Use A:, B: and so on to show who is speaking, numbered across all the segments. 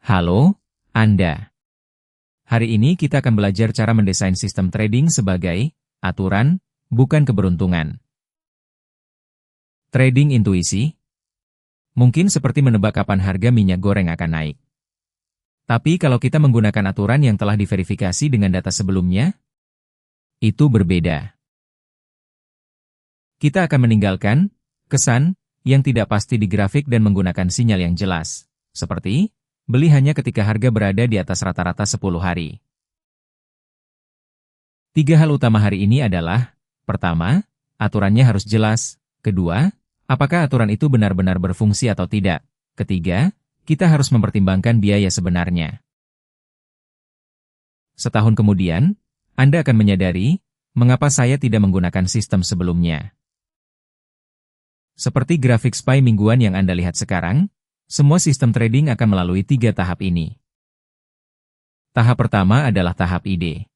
A: Halo, Anda. Hari ini kita akan belajar cara mendesain sistem trading sebagai aturan, bukan keberuntungan. Trading intuisi mungkin seperti menebak kapan harga minyak goreng akan naik. Tapi kalau kita menggunakan aturan yang telah diverifikasi dengan data sebelumnya, itu berbeda. Kita akan meninggalkan kesan yang tidak pasti di grafik dan menggunakan sinyal yang jelas, seperti beli hanya ketika harga berada di atas rata-rata 10 hari. 3 hal utama hari ini adalah, pertama, aturannya harus jelas. Kedua, apakah aturan itu benar-benar berfungsi atau tidak. Ketiga, kita harus mempertimbangkan biaya sebenarnya. Setahun kemudian, Anda akan menyadari, mengapa saya tidak menggunakan sistem sebelumnya. Seperti grafik SPY mingguan yang Anda lihat sekarang, semua sistem trading akan melalui 3 tahap ini. Tahap pertama adalah tahap ide.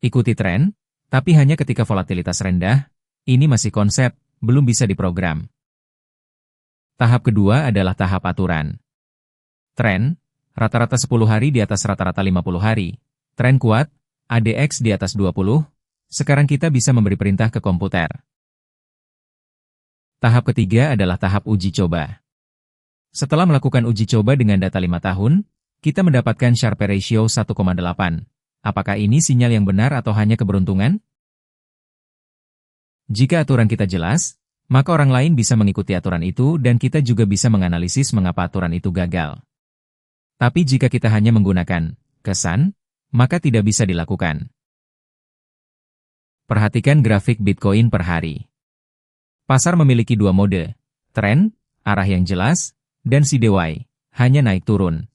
A: Ikuti tren, tapi hanya ketika volatilitas rendah. Ini masih konsep, belum bisa diprogram. Tahap kedua adalah tahap aturan. Tren, rata-rata 10 hari di atas rata-rata 50 hari. Tren kuat, ADX di atas 20. Sekarang kita bisa memberi perintah ke komputer. Tahap ketiga adalah tahap uji coba. Setelah melakukan uji coba dengan data 5 tahun, kita mendapatkan Sharpe ratio 1,8. Apakah ini sinyal yang benar atau hanya keberuntungan? Jika aturan kita jelas, maka orang lain bisa mengikuti aturan itu dan kita juga bisa menganalisis mengapa aturan itu gagal. Tapi jika kita hanya menggunakan kesan, maka tidak bisa dilakukan. Perhatikan grafik Bitcoin per hari. Pasar memiliki 2 mode, tren, arah yang jelas, dan CDY, hanya naik turun.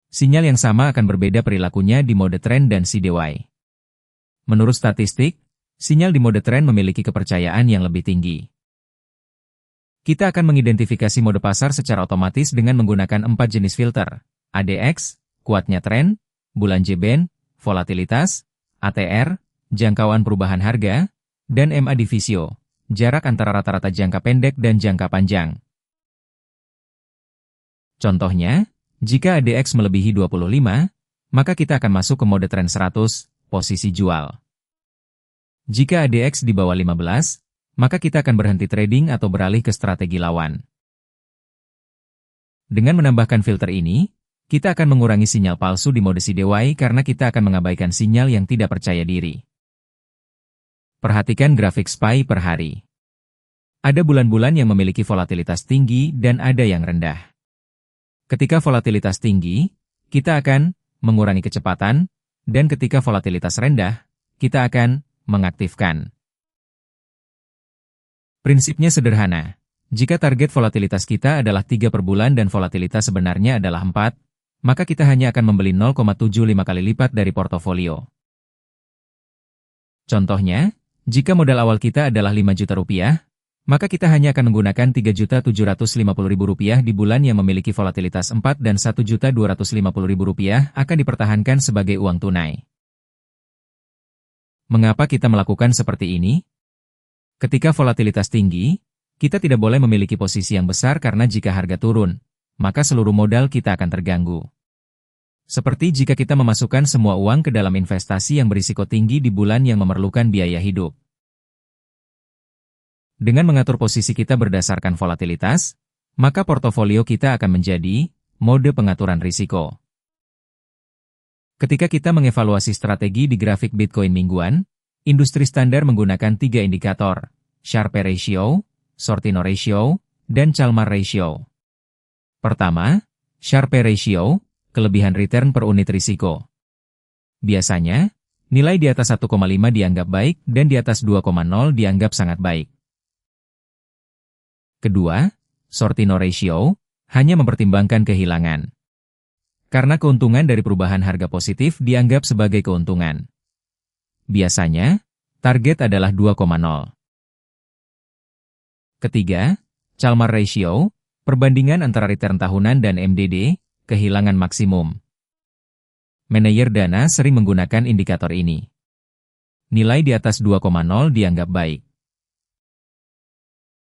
A: Sinyal yang sama akan berbeda perilakunya di mode tren dan CDY. Menurut statistik, sinyal di mode tren memiliki kepercayaan yang lebih tinggi. Kita akan mengidentifikasi mode pasar secara otomatis dengan menggunakan 4 jenis filter, ADX, kuatnya tren, bulan J-band, volatilitas, ATR, jangkauan perubahan harga, dan MA divisio, jarak antara rata-rata jangka pendek dan jangka panjang. Contohnya, jika ADX melebihi 25, maka kita akan masuk ke mode tren 100, posisi jual. Jika ADX di bawah 15, maka kita akan berhenti trading atau beralih ke strategi lawan. Dengan menambahkan filter ini, kita akan mengurangi sinyal palsu di mode CDY karena kita akan mengabaikan sinyal yang tidak percaya diri. Perhatikan grafik SPY per hari. Ada bulan-bulan yang memiliki volatilitas tinggi dan ada yang rendah. Ketika volatilitas tinggi, kita akan mengurangi kecepatan, dan ketika volatilitas rendah, kita akan mengaktifkan. Prinsipnya sederhana. Jika target volatilitas kita adalah 3 per bulan dan volatilitas sebenarnya adalah 4, maka kita hanya akan membeli 0,75 kali lipat dari portofolio. Contohnya, jika modal awal kita adalah 5 juta rupiah, maka kita hanya akan menggunakan 3.750.000 rupiah di bulan yang memiliki volatilitas 4 dan 1.250.000 rupiah akan dipertahankan sebagai uang tunai. Mengapa kita melakukan seperti ini? Ketika volatilitas tinggi, kita tidak boleh memiliki posisi yang besar karena jika harga turun, maka seluruh modal kita akan terganggu. Seperti jika kita memasukkan semua uang ke dalam investasi yang berisiko tinggi di bulan yang memerlukan biaya hidup. Dengan mengatur posisi kita berdasarkan volatilitas, maka portofolio kita akan menjadi mode pengaturan risiko. Ketika kita mengevaluasi strategi di grafik Bitcoin mingguan, industri standar menggunakan 3 indikator, Sharpe ratio, Sortino ratio, dan Chalmers ratio. Pertama, Sharpe ratio, kelebihan return per unit risiko. Biasanya, nilai di atas 1,5 dianggap baik dan di atas 2,0 dianggap sangat baik. Kedua, Sortino ratio, hanya mempertimbangkan kehilangan. Karena keuntungan dari perubahan harga positif dianggap sebagai keuntungan. Biasanya, target adalah 2,0. Ketiga, Chalmers ratio, perbandingan antara return tahunan dan MDD, kehilangan maksimum. Manajer dana sering menggunakan indikator ini. Nilai di atas 2,0 dianggap baik.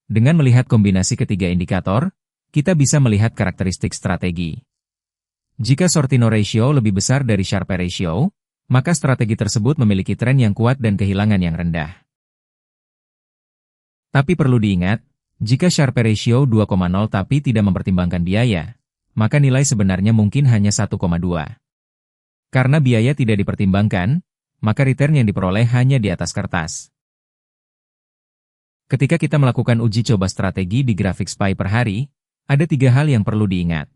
A: Dengan melihat kombinasi ketiga indikator, kita bisa melihat karakteristik strategi. Jika Sortino ratio lebih besar dari Sharpe ratio, maka strategi tersebut memiliki tren yang kuat dan kehilangan yang rendah. Tapi perlu diingat, jika Sharpe ratio 2,0 tapi tidak mempertimbangkan biaya, maka nilai sebenarnya mungkin hanya 1,2. Karena biaya tidak dipertimbangkan, maka return yang diperoleh hanya di atas kertas. Ketika kita melakukan uji coba strategi di grafik SPY per hari, ada 3 hal yang perlu diingat.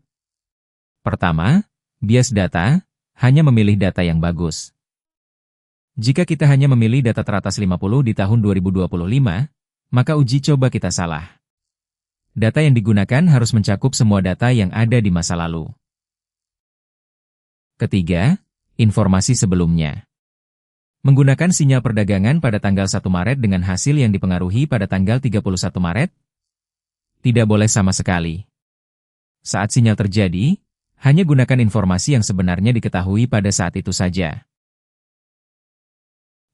A: Pertama, bias data, hanya memilih data yang bagus. Jika kita hanya memilih data teratas 50 di tahun 2025, maka uji coba kita salah. Data yang digunakan harus mencakup semua data yang ada di masa lalu. Ketiga, informasi sebelumnya. Menggunakan sinyal perdagangan pada tanggal 1 Maret dengan hasil yang dipengaruhi pada tanggal 31 Maret? Tidak boleh sama sekali. Saat sinyal terjadi, hanya gunakan informasi yang sebenarnya diketahui pada saat itu saja.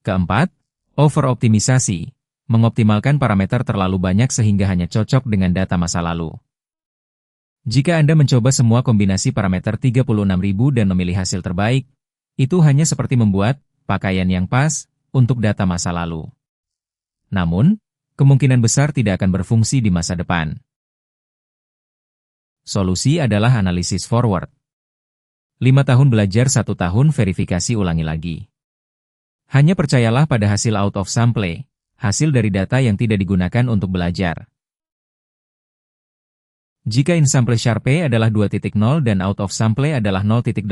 A: Keempat, over-optimisasi. Mengoptimalkan parameter terlalu banyak sehingga hanya cocok dengan data masa lalu. Jika Anda mencoba semua kombinasi parameter 36.000 dan memilih hasil terbaik, itu hanya seperti membuat pakaian yang pas untuk data masa lalu. Namun, kemungkinan besar tidak akan berfungsi di masa depan. Solusi adalah analisis forward. 5 tahun belajar, 1 tahun verifikasi ulangi lagi. Hanya percayalah pada hasil out of sample, hasil dari data yang tidak digunakan untuk belajar. Jika in sample Sharpe adalah 2.0 dan out of sample adalah 0.8,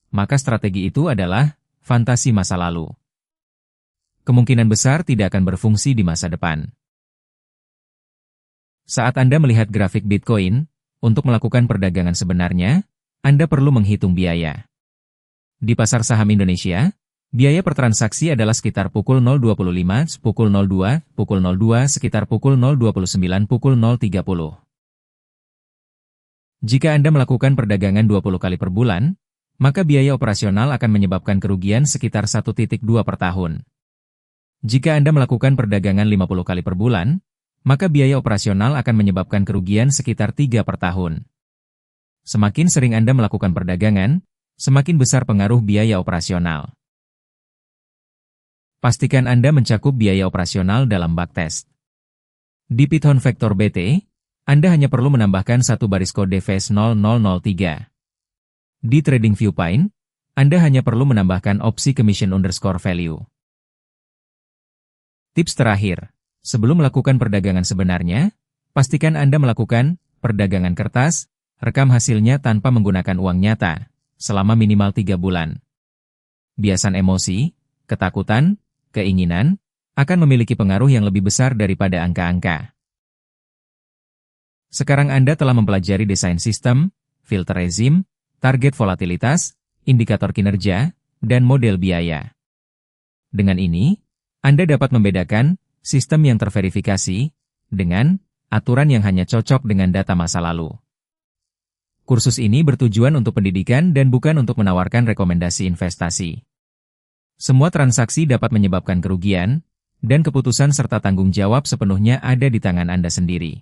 A: maka strategi itu adalah fantasi masa lalu. Kemungkinan besar tidak akan berfungsi di masa depan. Saat Anda melihat grafik Bitcoin, untuk melakukan perdagangan sebenarnya, Anda perlu menghitung biaya. Di pasar saham Indonesia, biaya per transaksi adalah sekitar pukul 0.25, pukul 02, sekitar pukul 0.29, pukul 0.30. Jika Anda melakukan perdagangan 20 kali per bulan, maka biaya operasional akan menyebabkan kerugian sekitar 1.2 per tahun. Jika Anda melakukan perdagangan 50 kali per bulan, maka biaya operasional akan menyebabkan kerugian sekitar 3 per tahun. Semakin sering Anda melakukan perdagangan, semakin besar pengaruh biaya operasional. Pastikan Anda mencakup biaya operasional dalam backtest. Di Python Vector BT, Anda hanya perlu menambahkan satu baris kode VS0003. Di Trading Viewpoint, Anda hanya perlu menambahkan opsi commission_value. Tips terakhir, sebelum melakukan perdagangan sebenarnya, pastikan Anda melakukan perdagangan kertas, rekam hasilnya tanpa menggunakan uang nyata, selama minimal 3 bulan. Biasan emosi, ketakutan, keinginan, akan memiliki pengaruh yang lebih besar daripada angka-angka. Sekarang Anda telah mempelajari desain sistem, filter rezim, target volatilitas, indikator kinerja, dan model biaya. Dengan ini, Anda dapat membedakan sistem yang terverifikasi dengan aturan yang hanya cocok dengan data masa lalu. Kursus ini bertujuan untuk pendidikan dan bukan untuk menawarkan rekomendasi investasi. Semua transaksi dapat menyebabkan kerugian, dan keputusan serta tanggung jawab sepenuhnya ada di tangan Anda sendiri.